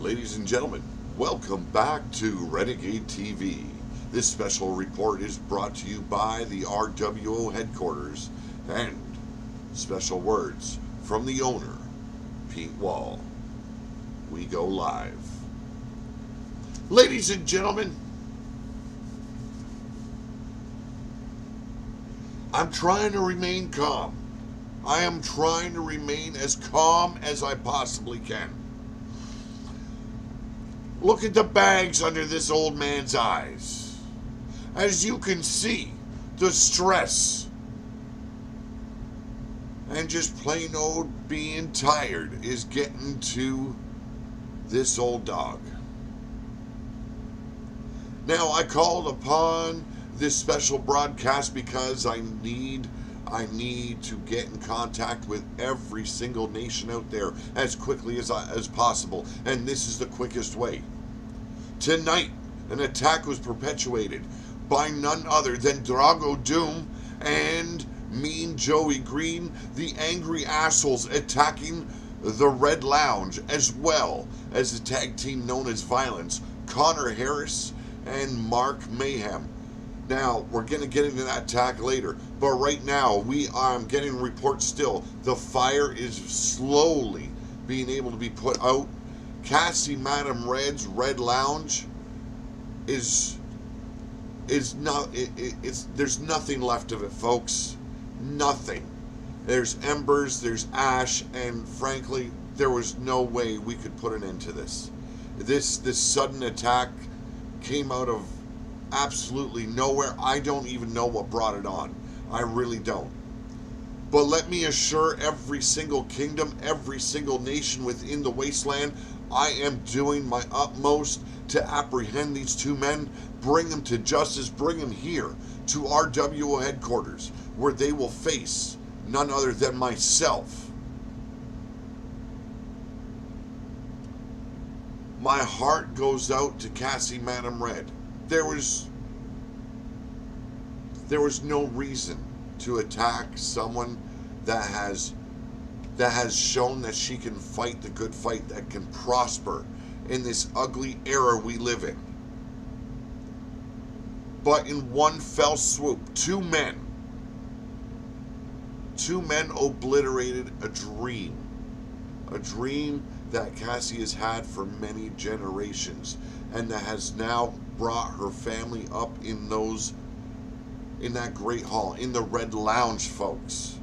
Ladies and gentlemen, welcome back to Renegade TV. This special report is brought to you by the RWO headquarters and special words from the owner, Pete Wall. We go live. Ladies and gentlemen, I'm trying to remain calm. I am trying to remain as calm as I possibly can. Look at the bags under this old man's eyes. As you can see, the stress and just plain old being tired is getting to this old dog. Now, I called upon this special broadcast because I need to get in contact with every single nation out there as quickly as possible, and this is the quickest way. Tonight, an attack was perpetuated by none other than Drago Doom and Mean Joey Green, the angry assholes attacking the Red Lounge, as well as the tag team known as Violence, Connor Harris and Mark Mayhem. Now, we're going to get into that attack later, but right now, I'm getting reports still. The fire is slowly being able to be put out. Cassie Madam Red's Red Lounge is not, there's nothing left of it, folks. Nothing. There's embers, there's ash, and frankly, there was no way we could put an end to this. This sudden attack came out of absolutely nowhere. I don't even know what brought it on. I really don't. But let me assure every single kingdom, every single nation within the wasteland, I am doing my utmost to apprehend these two men, bring them to justice, bring them here to RWO headquarters, where they will face none other than myself. My heart goes out to Cassie Madam Red. There was no reason to attack someone that has shown that she can fight the good fight, that can prosper in this ugly era we live in. But in one fell swoop, two men obliterated a dream that Cassie has had for many generations, and that has now brought her family up in that great hall, in the Red Lounge, folks.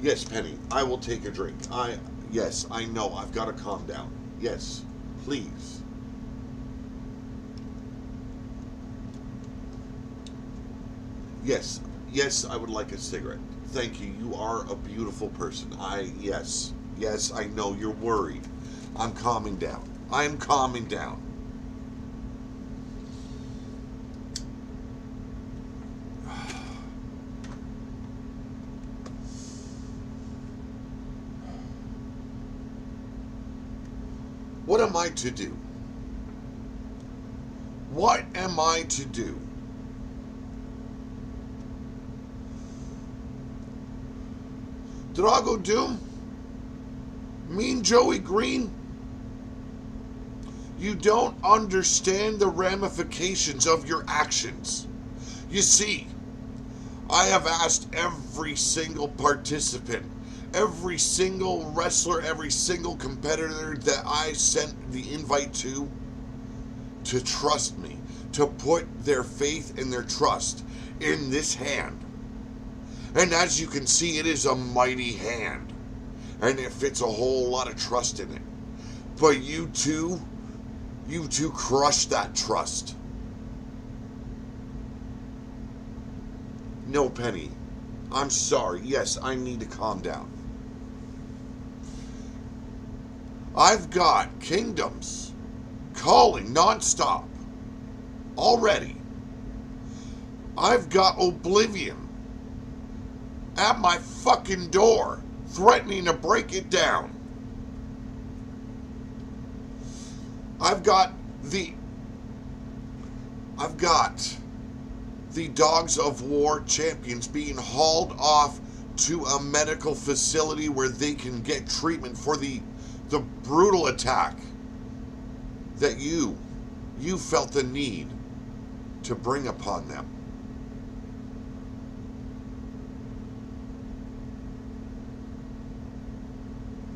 Yes, Penny, I will take a drink. Yes, I know, I've got to calm down. Yes, please. Yes, I would like a cigarette. Thank you. You are a beautiful person. Yes, I know you're worried. I'm calming down. I'm calming down. What am I to do? What am I to do? Drago Doom? Mean Joey Green? You don't understand the ramifications of your actions. You see, I have asked every single participant, every single wrestler, every single competitor that I sent the invite to trust me, to put their faith and their trust in this hand. And as you can see, it is a mighty hand, and it fits a whole lot of trust in it. But you two crushed that trust. No, Penny, I'm sorry. Yes, I need to calm down. I've got kingdoms calling nonstop already. I've got Oblivion at my fucking door, threatening to break it down. I've got the Dogs of War champions being hauled off to a medical facility where they can get treatment for the brutal attack that you felt the need to bring upon them.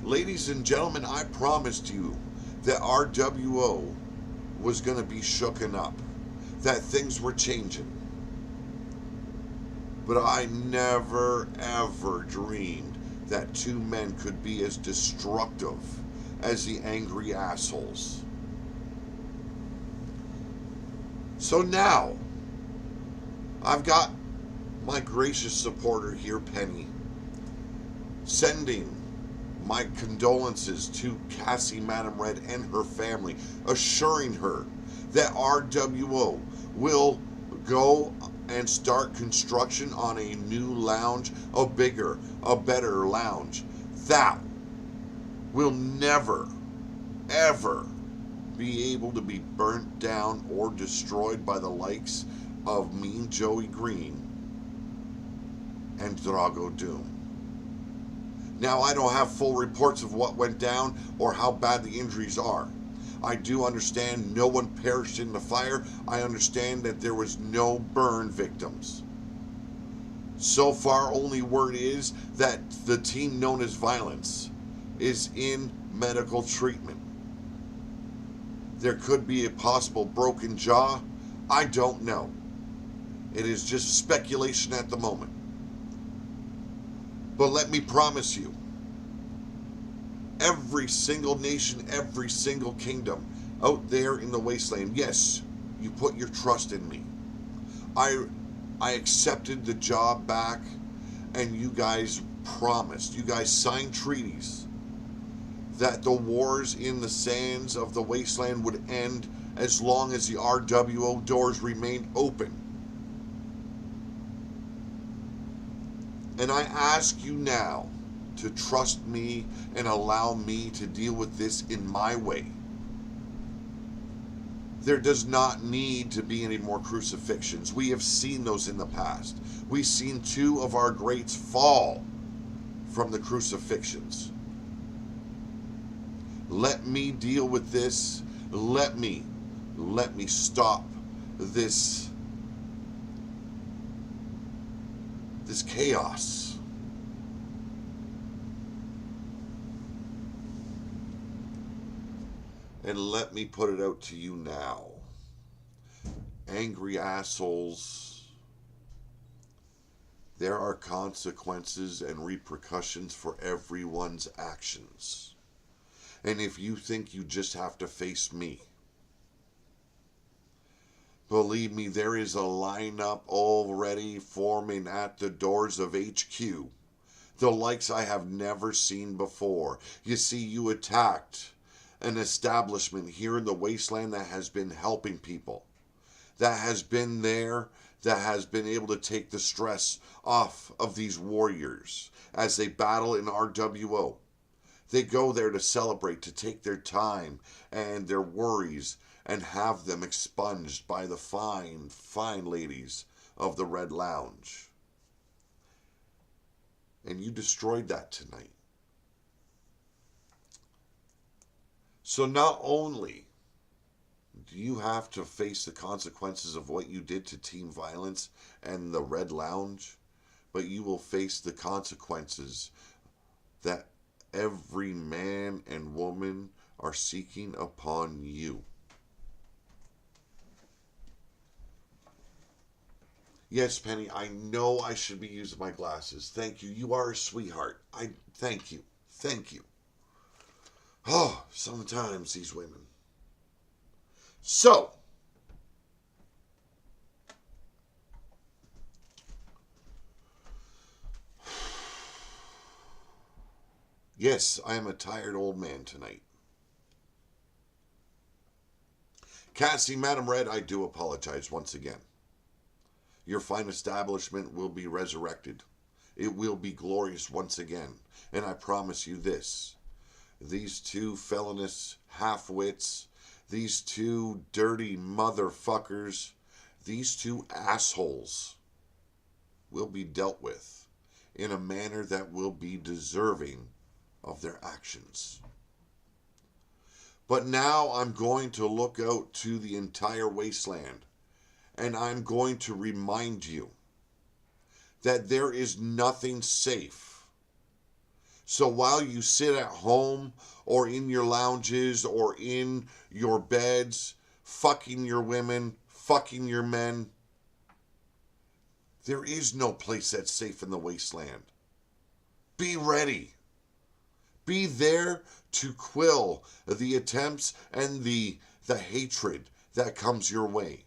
Ladies and gentlemen, I promised you that RWO was going to be shooken up, that things were changing. But I never, ever dreamed that two men could be as destructive as the angry assholes. So now, I've got my gracious supporter here, Penny, sending my condolences to Cassie Madam Red and her family, assuring her that RWO will go and start construction on a new lounge, a bigger, a better lounge that will never, ever be able to be burnt down or destroyed by the likes of Mean Joey Green and Drago Doom. Now, I don't have full reports of what went down or how bad the injuries are. I do understand no one perished in the fire. I understand that there was no burn victims. So far, only word is that the team known as Violence is in medical treatment. There could be a possible broken jaw. I don't know. It is just speculation at the moment. But let me promise you, every single nation, every single kingdom out there in the wasteland, yes, you put your trust in me. I accepted the job back, and you guys promised, you guys signed treaties that the wars in the sands of the wasteland would end as long as the RWO doors remained open. And I ask you now to trust me and allow me to deal with this in my way. There does not need to be any more crucifixions. We have seen those in the past. We've seen two of our greats fall from the crucifixions. Let me deal with this. Let me stop this chaos. And let me put it out to you now. Angry assholes, there are consequences and repercussions for everyone's actions. And if you think you just have to face me, believe me, there is a lineup already forming at the doors of HQ. The likes I have never seen before. You see, you attacked an establishment here in the wasteland that has been helping people. That has been there, that has been able to take the stress off of these warriors as they battle in RWO. They go there to celebrate, to take their time and their worries and have them expunged by the fine, fine ladies of the Red Lounge. And you destroyed that tonight. So not only do you have to face the consequences of what you did to Team Violence and the Red Lounge, but you will face the consequences that every man and woman are seeking upon you. Yes, Penny, I know I should be using my glasses. Thank you. You are a sweetheart. I thank you. Thank you. Oh, sometimes these women. So, yes, I am a tired old man tonight. Cassie, Madam Red, I do apologize once again. Your fine establishment will be resurrected. It will be glorious once again. And I promise you this. These two felonious half-wits, these two dirty motherfuckers, these two assholes will be dealt with. in a manner that will be deserving of their actions. But now I'm going to look out to the entire wasteland, and I'm going to remind you that there is nothing safe. So while you sit at home or in your lounges or in your beds, fucking your women, fucking your men, there is no place that's safe in the wasteland. Be ready. Be there to quill the attempts and the hatred that comes your way.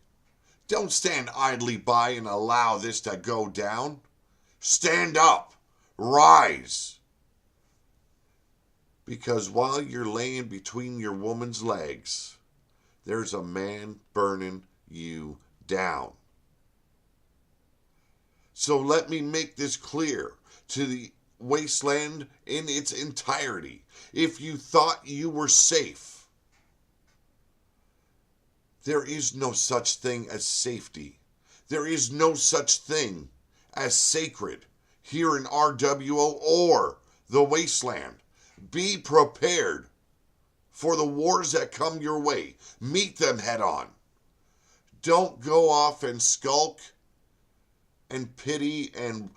Don't stand idly by and allow this to go down. Stand up. Rise. Because while you're laying between your woman's legs, there's a man burning you down. So let me make this clear to the wasteland in its entirety. If you thought you were safe, there is no such thing as safety. There is no such thing as sacred here in RWO or the wasteland. Be prepared for the wars that come your way. Meet them head on. Don't go off and skulk and pity and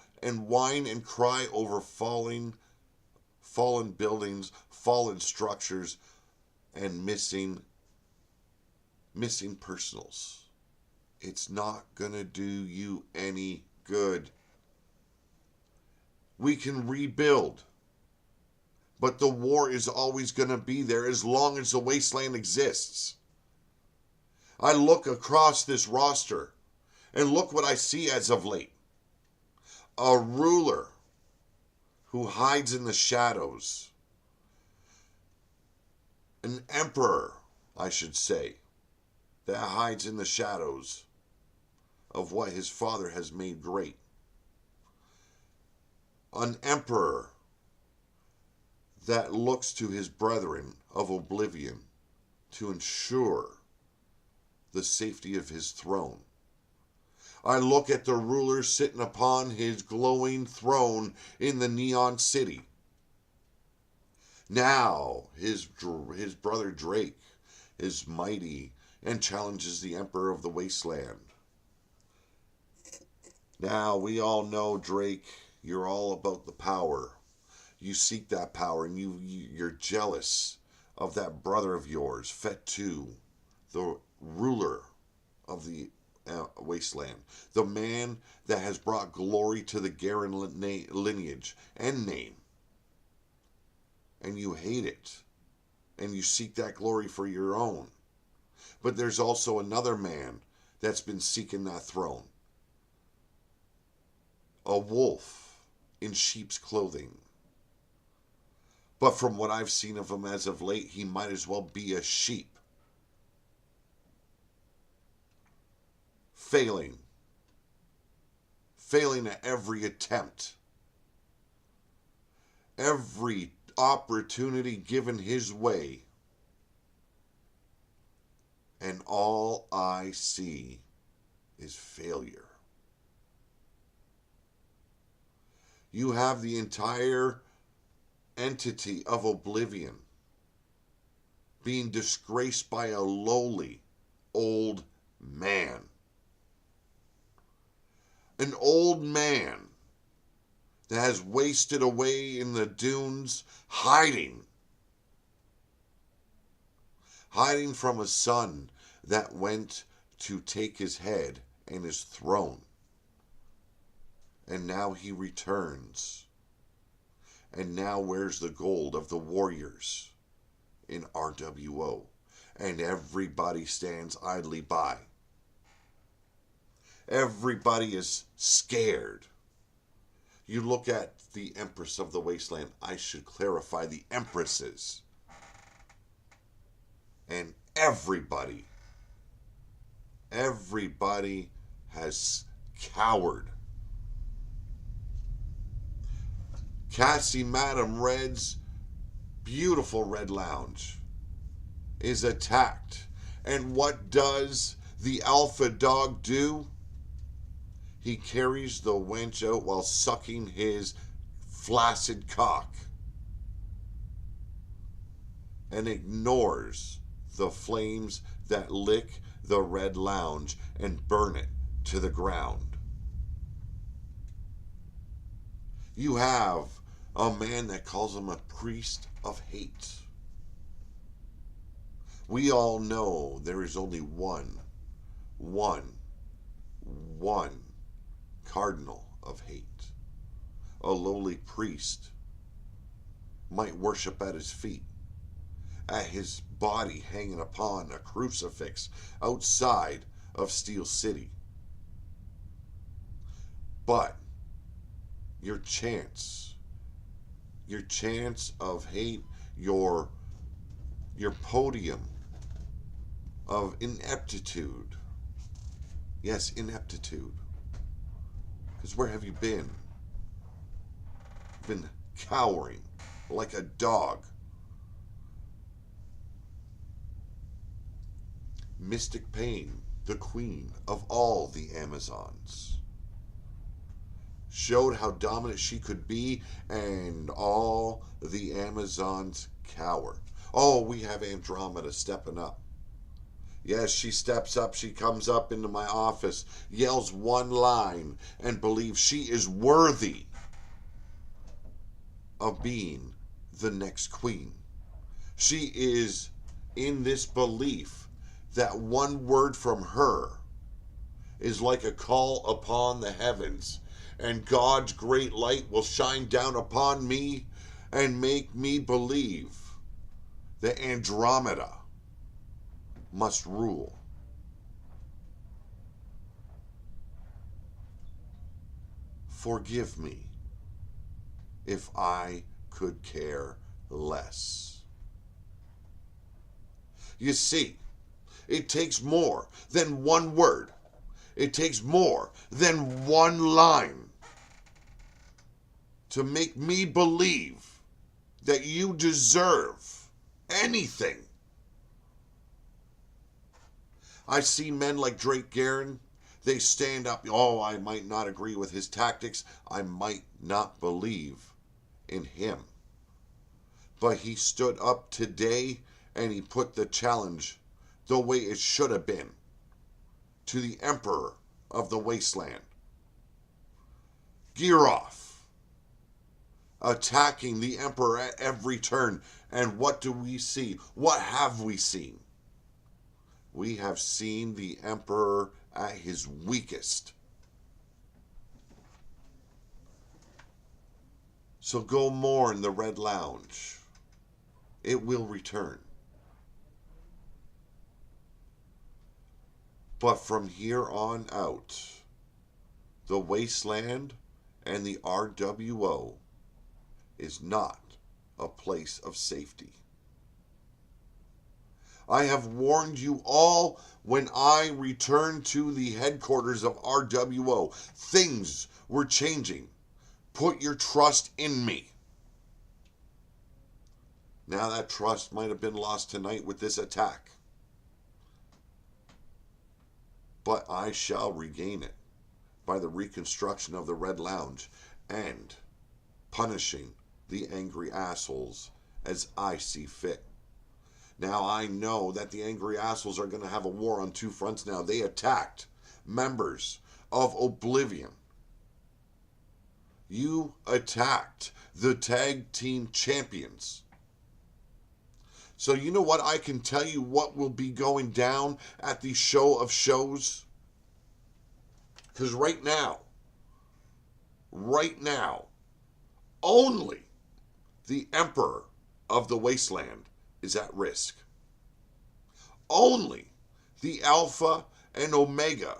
whine and cry over fallen buildings, fallen structures, and missing personals. It's not gonna do you any good. We can rebuild, but the war is always gonna be there as long as the wasteland exists. I look across this roster and look what I see as of late. A ruler who hides in the shadows. An emperor, I should say, that hides in the shadows of what his father has made great. An emperor that looks to his brethren of oblivion to ensure the safety of his throne. I look at the ruler sitting upon his glowing throne in the Neon City. Now his brother Drake is mighty and challenges the Emperor of the Wasteland. Now we all know, Drake, you're all about the power. You seek that power, and you're jealous of that brother of yours, Fetu, the ruler of the wasteland, the man that has brought glory to the Garen lineage and name. And you hate it, and you seek that glory for your own. But there's also another man that's been seeking that throne. A wolf in sheep's clothing. But from what I've seen of him as of late, he might as well be a sheep. Failing at every attempt. Every opportunity given his way. And all I see is failure. You have the entire entity of Oblivion being disgraced by a lowly old man. An old man that has wasted away in the dunes, hiding from a son that went to take his head and his throne. And now he returns. And now wears the gold of the warriors in RWO. And everybody stands idly by. Everybody is scared. You look at the Empress of the Wasteland. I should clarify the Empresses. And everybody has cowered. Cassie Madam Red's beautiful red lounge is attacked. And what does the alpha dog do? He carries the wench out while sucking his flaccid cock and ignores the flames that lick the Red Lounge and burn it to the ground. You have a man that calls him a priest of hate. We all know there is only one cardinal of hate. A lowly priest might worship at his feet, at his body hanging upon a crucifix outside of Steel City. But your chance of hate, your podium of ineptitude. Yes, ineptitude. Because where have you been? You've been cowering like a dog. Mystic Pain, the queen of all the Amazons, showed how dominant she could be, and all the Amazons cowered. Oh, we have Andromeda stepping up. Yes, she steps up, she comes up into my office, yells one line, and believes she is worthy of being the next queen. She is in this belief that one word from her is like a call upon the heavens, and God's great light will shine down upon me and make me believe that Andromeda must rule. Forgive me if I could care less. You see, it takes more than one word. It takes more than one line to make me believe that you deserve anything. I see men like Drake Guerin. They stand up. Oh, I might not agree with his tactics. I might not believe in him. But he stood up today and he put the challenge the way it should have been to the Emperor of the Wasteland. Gear off. Attacking the Emperor at every turn. And what do we see? What have we seen? We have seen the Emperor at his weakest. So go mourn the Red Lounge. It will return. But from here on out, the Wasteland and the RWO is not a place of safety. I have warned you all when I returned to the headquarters of RWO. Things were changing. Put your trust in me. Now that trust might have been lost tonight with this attack. But I shall regain it by the reconstruction of the Red Lounge and punishing the angry assholes as I see fit. Now I know that the angry assholes are going to have a war on two fronts now. They attacked members of Oblivion. You attacked the tag team champions. So you know what? I can tell you what will be going down at the show of shows. Because right now, only the Emperor of the Wasteland is at risk. Only the Alpha and Omega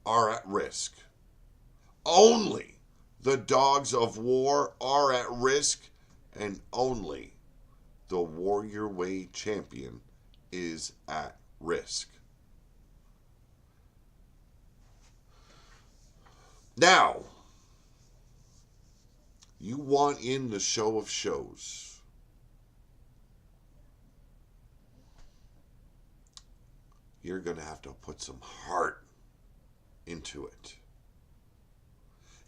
are at risk. Only the Dogs of War are at risk, and only the Warrior Way champion is at risk. Now, you want in the show of shows. You're going to have to put some heart into it.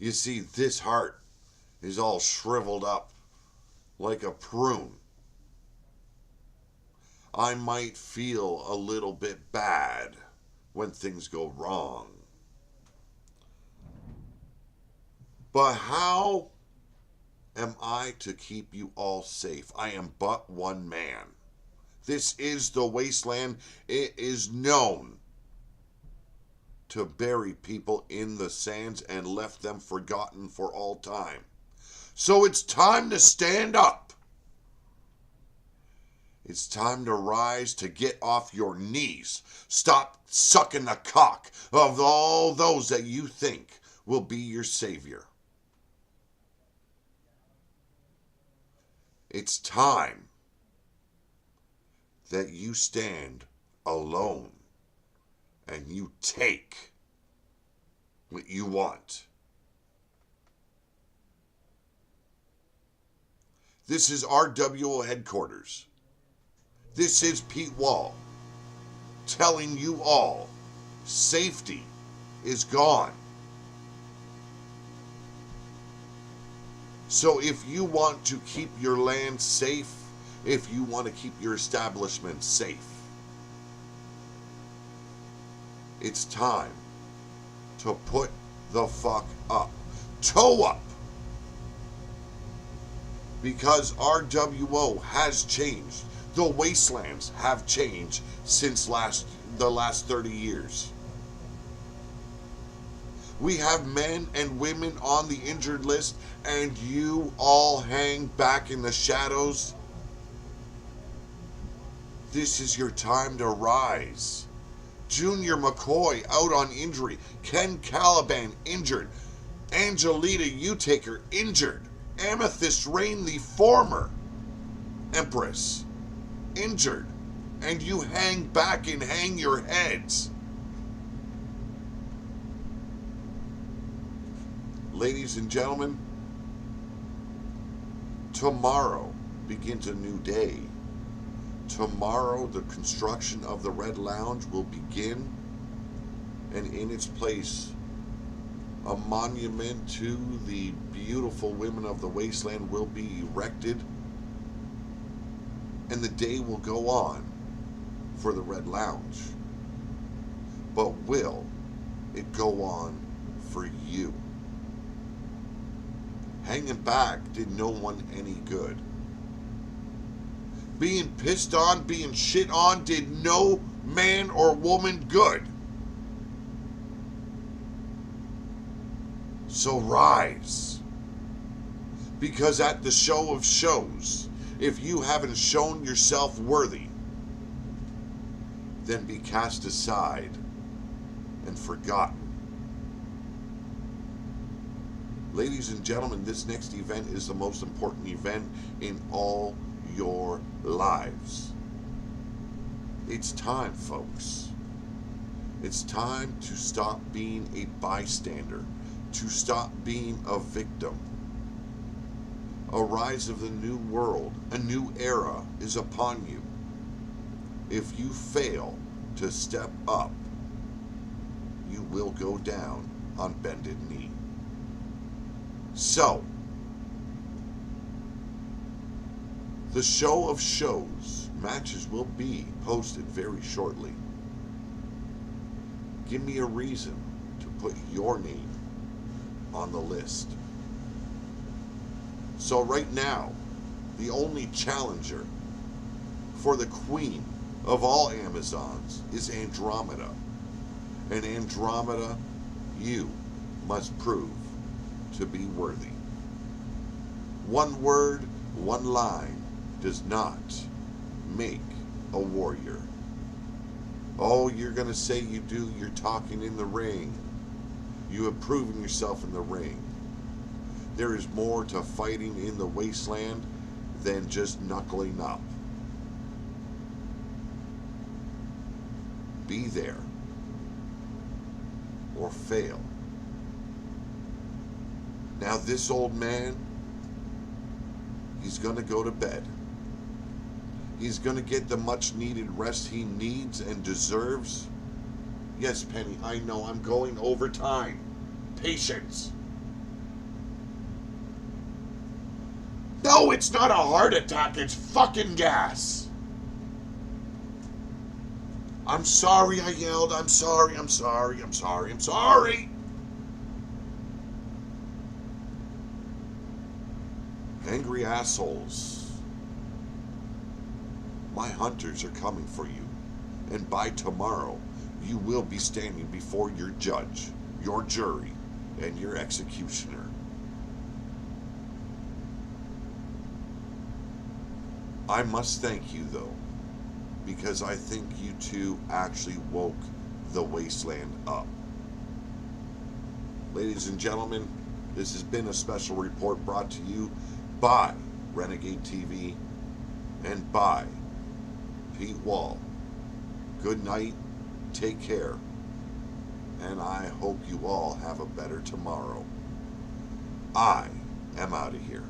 You see, this heart is all shriveled up like a prune. I might feel a little bit bad when things go wrong. But how am I to keep you all safe? I am but one man. This is the wasteland. It is known to bury people in the sands and left them forgotten for all time. So it's time to stand up. It's time to rise, to get off your knees. Stop sucking the cock of all those that you think will be your savior. It's time that you stand alone and you take what you want. This is RWO headquarters. This is Pete Wall telling you all safety is gone. So if you want to keep your land safe, if you want to keep your establishment safe, it's time to put the fuck up. Toe up. Because RWO has changed. The wastelands have changed since the last 30 years. We have men and women on the injured list, and you all hang back in the shadows. This is your time to rise. Junior McCoy out on injury. Ken Caliban injured. Angelita Utaker injured. Amethyst Rain, the former Empress, injured. And you hang back and hang your heads. Ladies and gentlemen, tomorrow begins a new day. Tomorrow, the construction of the Red Lounge will begin, and in its place, a monument to the beautiful women of the wasteland will be erected, and the day will go on for the Red Lounge. But will it go on for you? Hanging back did no one any good. Being pissed on, being shit on did no man or woman good. So rise. Because at the show of shows, if you haven't shown yourself worthy, then be cast aside and forgotten. Ladies and gentlemen, this next event is the most important event in all your lives. It's time, folks. It's time to stop being a bystander, to stop being a victim. A rise of the new world, a new era is upon you. If you fail to step up, you will go down on bended knee. So, the show of shows matches will be posted very shortly. Give me a reason to put your name on the list. So right now, the only challenger for the queen of all Amazons is Andromeda. And Andromeda, you must prove to be worthy. One word, one line does not make a warrior. Oh, you're going to say you do, you're talking in the ring. You have proven yourself in the ring. There is more to fighting in the wasteland than just knuckling up. Be there or fail. Now this old man, he's going to go to bed. He's going to get the much needed rest he needs and deserves. Yes, Penny, I know I'm going over time. Patience. No, it's not a heart attack. It's fucking gas. I'm sorry I yelled. I'm sorry. I'm sorry. I'm sorry. I'm sorry. Angry assholes. My hunters are coming for you. And by tomorrow, you will be standing before your judge, your jury, and your executioner. I must thank you, though, because I think you two actually woke the wasteland up. Ladies and gentlemen, this has been a special report brought to you by Renegade TV and by Pete Wall. Good night, take care, and I hope you all have a better tomorrow. I am out of here.